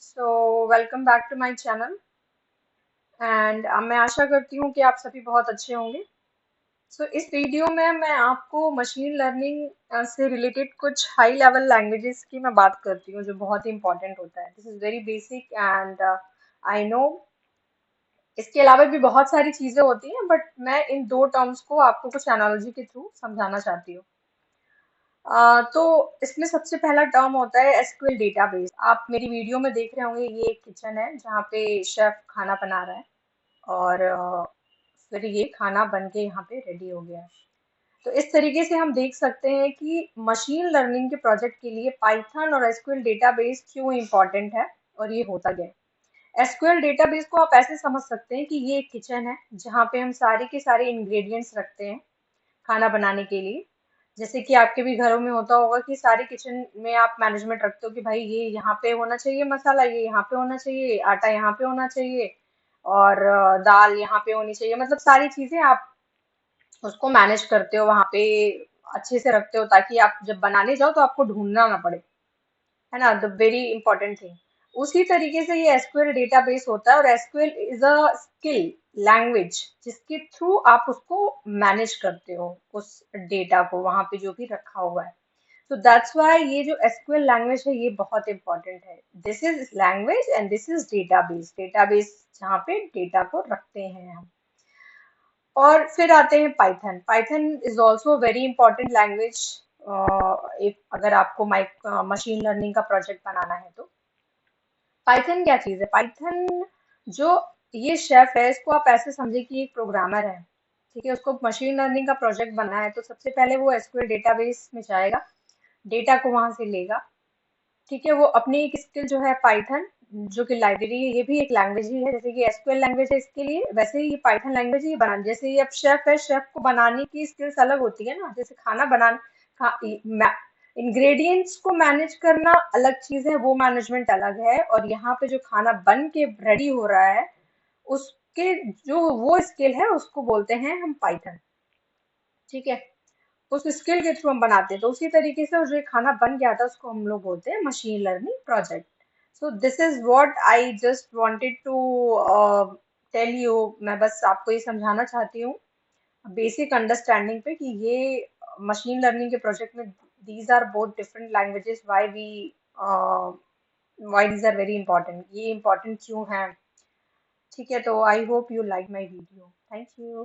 Welcome back to my channel and मैं आशा करती हूँ कि आप सभी बहुत अच्छे होंगे। इस वीडियो में मैं आपको मशीन लर्निंग से रिलेटेड कुछ हाई लेवल लैंग्वेजेस की मैं बात करती हूँ जो बहुत ही इंपॉर्टेंट होता है। This is very basic and I know इसके अलावा भी बहुत सारी चीजें होती हैं, बट मैं इन दो टर्म्स को आपको कुछ एनालॉजी के थ्रू समझाना चाहती हूँ। तो इसमें सबसे पहला टर्म होता है एसक्यूएल डेटाबेस। आप मेरी वीडियो में देख रहे होंगे, ये एक किचन है जहाँ पे शेफ खाना बना रहा है और फिर ये खाना बन के यहाँ पे रेडी हो गया है। तो इस तरीके से हम देख सकते हैं कि मशीन लर्निंग के प्रोजेक्ट के लिए पाइथन और एसक्यूएल डेटाबेस क्यों इम्पोर्टेंट है और ये होता क्या है। एसक्यूएल डेटाबेस को आप ऐसे समझ सकते हैं कि ये एक किचन है जहाँ पे हम सारे के सारे इंग्रेडिएंट्स रखते हैं खाना बनाने के लिए। जैसे कि आपके भी घरों में होता होगा कि सारे किचन में आप मैनेजमेंट रखते हो कि भाई ये यहाँ पे होना चाहिए मसाला, ये यहाँ पे होना चाहिए, आटा यहाँ पे होना चाहिए और दाल यहाँ पे होनी चाहिए। मतलब सारी चीजें आप उसको मैनेज करते हो वहां पे, अच्छे से रखते हो ताकि आप जब बनाने जाओ तो आपको ढूंढना ना पड़े, है ना। The very important thing. उसी तरीके से ये एसक्यूएल डेटाबेस होता है और SQL is a skill language जिसके थ्रू आप उसको मैनेज करते हो, उस डेटा को वहां पे जो भी रखा हुआ है। तो दैट्स व्हाई ये जो एसक्यूएल लैंग्वेज है ये बहुत इंपॉर्टेंट है। This is language and this is database. Database जहाँ पे डेटा को रखते हैं हम। और फिर आते हैं Python. Python is also very important language. अगर आपको मशीन लर्निंग का प्रोजेक्ट बनाना है तो पाइथन क्या चीज है। पाइथन जो ये शेफ है, इसको आप ऐसे समझे कि एक प्रोग्रामर है, ठीक है। उसको मशीन लर्निंग का प्रोजेक्ट बनना है तो सबसे पहले वो एसक्यूएल डेटाबेस में जाएगा, डेटा को वहां से लेगा, ठीक है। वो अपनी एक स्किल जो है पाइथन, जो कि लाइब्रेरी है, ये भी एक लैंग्वेज ही है। जैसे कि एसक्यूएल लैंग्वेज है इसके लिए, वैसे ही ये पाइथन लैंग्वेज ही बना। जैसे ये अब शेफ है, शेफ को बनाने की स्किल्स अलग होती है ना। जैसे खाना बनाना, इंग्रेडिएंट्स को मैनेज करना अलग चीज है, वो मैनेजमेंट अलग है। और यहाँ पे जो खाना बन के रेडी हो रहा है, उसके जो वो स्किल है उसको बोलते हैं हम पाइथन, ठीक है। उस स्किल के थ्रू हम बनाते हैं। तो उसी तरीके से जो ये खाना बन गया था उसको हम लोग बोलते हैं machine learning project. So this is what I just wanted to tell you. मैं बस आपको ये समझाना चाहती हूँ बेसिक अंडरस्टैंडिंग पे कि ये मशीन लर्निंग के प्रोजेक्ट में these are both different languages. Why these are very important, ये इंपॉर्टेंट क्यों है, ठीक है। तो I hope you like my video. Thank you.